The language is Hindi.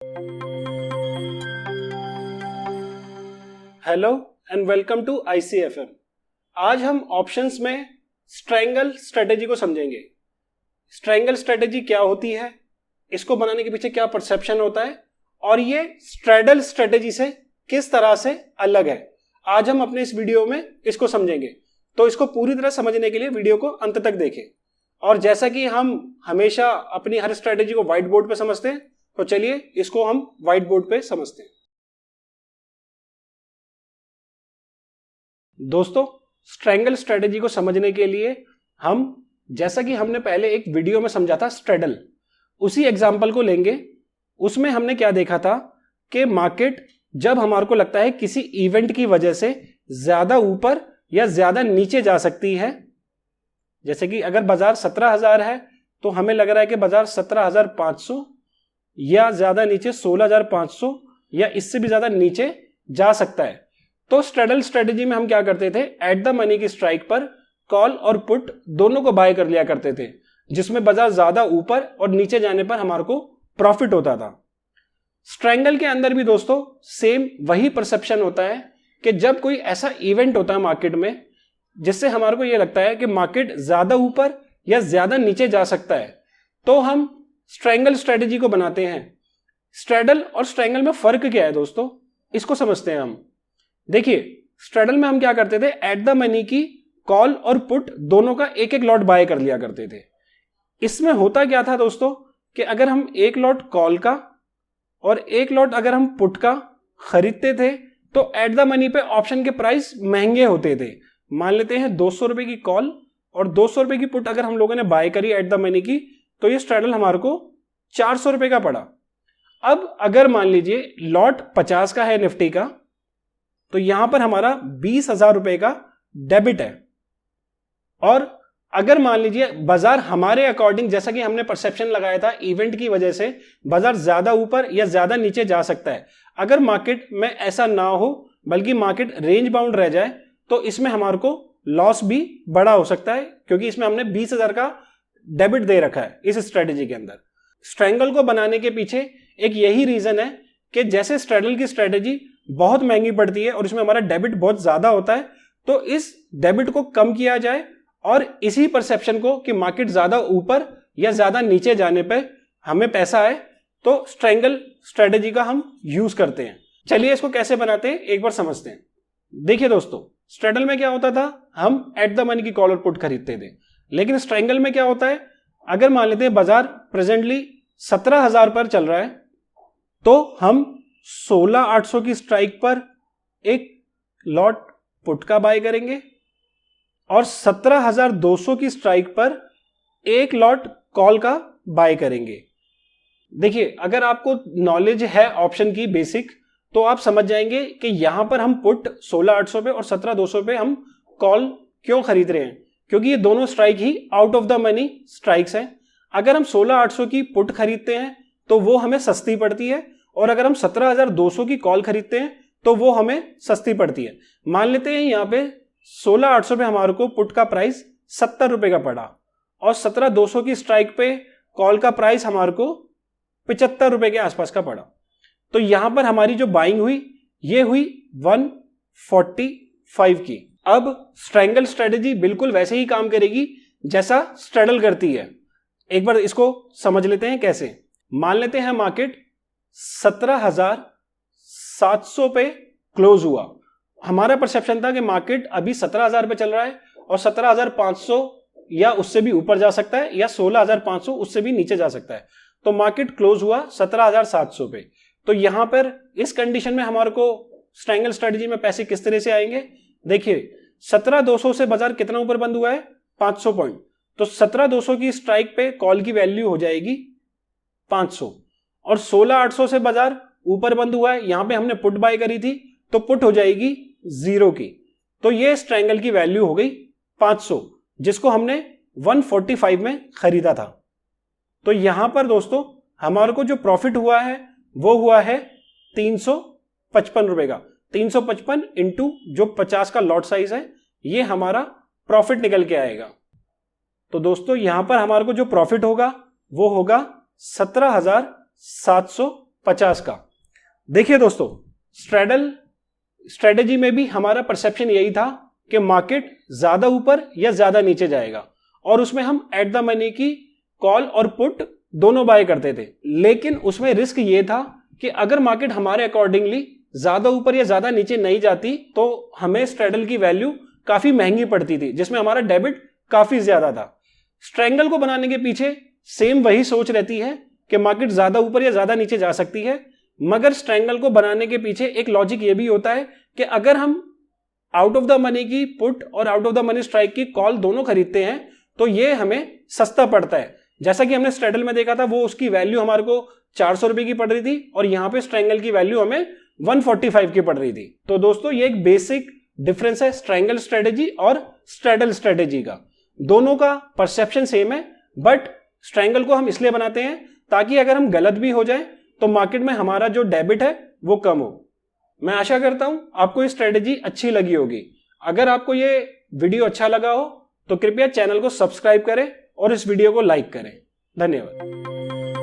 Hello and welcome to ICFM। आज हम ऑप्शंस में स्ट्रैंगल स्ट्रेटेजी को समझेंगे। स्ट्रैंगल स्ट्रेटेजी क्या होती है, इसको बनाने के पीछे क्या परसेप्शन होता है और ये स्ट्रैडल स्ट्रेटेजी से किस तरह से अलग है, आज हम अपने इस वीडियो में इसको समझेंगे। तो इसको पूरी तरह समझने के लिए वीडियो को अंत तक देखें। और जैसा कि हम हमेशा अपनी हर स्ट्रेटेजी को व्हाइट बोर्ड पे समझते हैं, तो चलिए इसको हम व्हाइट बोर्ड पे समझते हैं। दोस्तों, स्ट्रैंगल स्ट्रेटेजी को समझने के लिए हम, जैसा कि हमने पहले एक वीडियो में समझा था स्ट्रेडल, उसी एग्जांपल को लेंगे। उसमें हमने क्या देखा था कि मार्केट जब हमारे को लगता है किसी इवेंट की वजह से ज्यादा ऊपर या ज्यादा नीचे जा सकती है, जैसे कि अगर बाजार 17,000 है तो हमें लग रहा है कि बाजार 17,500 या ज्यादा नीचे 16,500 या इससे भी ज्यादा नीचे जा सकता है। तो स्ट्रेडल स्ट्रेटेजी में हम क्या करते थे, एट द मनी की स्ट्राइक पर कॉल और पुट दोनों को बाय कर लिया करते थे, जिसमें बाजार ज्यादा ऊपर और नीचे जाने पर हमारे को प्रॉफिट होता था। स्ट्रैंगल के अंदर भी दोस्तों सेम वही परसेप्शन होता है कि जब कोई ऐसा इवेंट होता है मार्केट में जिससे हमारे को यह लगता है कि मार्केट ज्यादा ऊपर या ज्यादा नीचे जा सकता है, तो हम स्ट्रैंगल स्ट्रेटेजी को बनाते हैं। स्ट्रेडल और स्ट्रैंगल में फर्क क्या है दोस्तों, इसको समझते हैं हम। देखिए, स्ट्रेडल में हम क्या करते थे, एट द मनी की कॉल और पुट दोनों का एक एक लॉट बाय कर लिया करते थे। इसमें होता क्या था दोस्तों कि अगर हम एक लॉट कॉल का और एक लॉट अगर हम पुट का खरीदते थे तो एट द मनी पे ऑप्शन के प्राइस महंगे होते थे। मान लेते हैं 200 रुपए की कॉल और 200 रुपए की पुट अगर हम लोगों ने बाय करी एट द मनी की, तो ये स्ट्रेडल हमारे को 400 रुपए का पड़ा। अब अगर मान लीजिए लॉट 50 का है निफ्टी का, तो यहां पर हमारा 20,000 रुपए का डेबिट है। और अगर मान लीजिए बाजार हमारे अकॉर्डिंग, जैसा कि हमने परसेप्शन लगाया था इवेंट की वजह से बाजार ज्यादा ऊपर या ज्यादा नीचे जा सकता है, अगर मार्केट में ऐसा ना हो बल्कि मार्केट रेंज बाउंड रह जाए, तो इसमें हमारे को लॉस भी बड़ा हो सकता है, क्योंकि इसमें हमने 20,000 का डेबिट दे रखा है इस स्ट्रेटेजी के अंदर। स्ट्रैंगल को बनाने के पीछे एक यही रीजन है कि जैसे स्ट्रेडल की स्ट्रेटेजी बहुत महंगी पड़ती है और इसमें हमारा डेबिट बहुत ज्यादा होता है, तो इस डेबिट को कम किया जाए और इसी परसेप्शन को कि मार्केट ज्यादा ऊपर या ज्यादा नीचे जाने पे हमें पैसा आए, तो स्ट्रैंगल स्ट्रेटेजी का हम यूज करते हैं। चलिए इसको कैसे बनाते हैं एक बार समझते हैं। देखिए दोस्तों, स्ट्रेडल में क्या होता था, हम एट द मनी की कॉल और पुट खरीदते थे। लेकिन स्ट्रैंगल में क्या होता है, अगर मान लेते हैं बाजार प्रेजेंटली 17,000 पर चल रहा है, तो हम 16,800 की स्ट्राइक पर एक लॉट पुट का बाय करेंगे और 17,200 की स्ट्राइक पर एक लॉट कॉल का बाय करेंगे। देखिए, अगर आपको नॉलेज है ऑप्शन की बेसिक, तो आप समझ जाएंगे कि यहां पर हम पुट 16,800 पे और 17,200 पे हम कॉल क्यों खरीद रहे हैं, क्योंकि ये दोनों strike he out of the money strikes हैं। अगर हम 16,800 की पुट खरीदते हैं तो वो हमें सस्ती पड़ती है, और अगर हम 17,200 की कॉल खरीदते हैं तो वो हमें सस्ती पड़ती है। मान लेते हैं यहां पे 16,800 पे हमारे को पुट का प्राइस 70 रुपए का पड़ा और 17,200 की स्ट्राइक पे कॉल का प्राइस हमारे को 75 रुपए के आसपास का पड़ा। तो यहां पर हमारी जो बाइंग हुई ये हुई 145 की। अब स्ट्रैंगल स्ट्रेटेजी बिल्कुल वैसे ही काम करेगी जैसा स्ट्रेडल करती है। एक बार इसको समझ लेते हैं कैसे। मान लेते हैं मार्केट 17,700 पे क्लोज हुआ। हमारा परसेप्शन था कि मार्केट अभी 17,000 पे चल रहा है और 17,500 या उससे भी ऊपर जा सकता है या 16,500 उससे भी नीचे जा सकता है। तो मार्केट क्लोज हुआ 17,700 पे। तो यहां पर इस कंडीशन में हमारे को स्ट्रैंगल स्ट्रेटेजी में पैसे किस तरह से आएंगे, देखिए 17,200 से बाजार कितना ऊपर बंद हुआ है, 500 पॉइंट। तो 17,200 की स्ट्राइक पे कॉल की वैल्यू हो जाएगी 500 और 16,800 से बाजार ऊपर बंद हुआ है, यहां पे हमने पुट बाय करी थी तो पुट हो जाएगी 0 की। तो ये स्ट्रैंगल की वैल्यू हो गई 500, जिसको हमने 145 में खरीदा था। तो यहां पर दोस्तों हमारे को जो प्रॉफिट हुआ है वो हुआ है 355 रुपए का। 355 इंटू जो 50 का लॉट साइज है, ये हमारा प्रॉफिट निकल के आएगा। तो दोस्तों यहां पर हमारे को जो प्रॉफिट होगा वो होगा 17,700 50 का। देखिए दोस्तों, स्ट्रेटेजी में भी हमारा परसेप्शन यही था कि मार्केट ज्यादा ऊपर या ज्यादा नीचे जाएगा, और उसमें हम एट द मनी की कॉल और पुट दोनों बाय करते थे। लेकिन उसमें रिस्क ये था कि अगर मार्केट हमारे अकॉर्डिंगली ज्यादा ऊपर या ज्यादा नीचे नहीं जाती तो हमें स्ट्रेडल की वैल्यू काफी महंगी पड़ती थी, जिसमें हमारा डेबिट काफी ज्यादा था। स्ट्रेंगल को बनाने के पीछे सेम वही सोच रहती है कि मार्केट ज्यादा ऊपर या ज्यादा नीचे जा सकती है, मगर स्ट्रेंगल को बनाने के पीछे एक लॉजिक ये भी होता है कि अगर हम आउट ऑफ द मनी की पुट और out of the money strike की कॉल दोनों खरीदते हैं तो ये हमें सस्ता पड़ता है। जैसा कि हमने स्ट्रेडल में देखा था, वो उसकी वैल्यू हमारे को 400 रुपए की पड़ रही थी और यहां पे स्ट्रेंगल की वैल्यू हमें 145 की पड़ रही थी। तो दोस्तों, ये एक बेसिक डिफरेंस है स्ट्रेंगल स्ट्रेटेजी और स्ट्रेडल स्ट्रेटेजी का। दोनों का परसेप्शन सेम है, बट स्ट्रेंगल को हम इसलिए बनाते हैं ताकि अगर हम गलत भी हो जाए तो मार्केट में हमारा जो डेबिट है वो कम हो। मैं आशा करता हूं आपको ये स्ट्रेटेजी अच्छी लगी होगी। अगर आपको ये वीडियो अच्छा लगा हो तो कृपया चैनल को सब्सक्राइब करें और इस वीडियो को लाइक करें। धन्यवाद।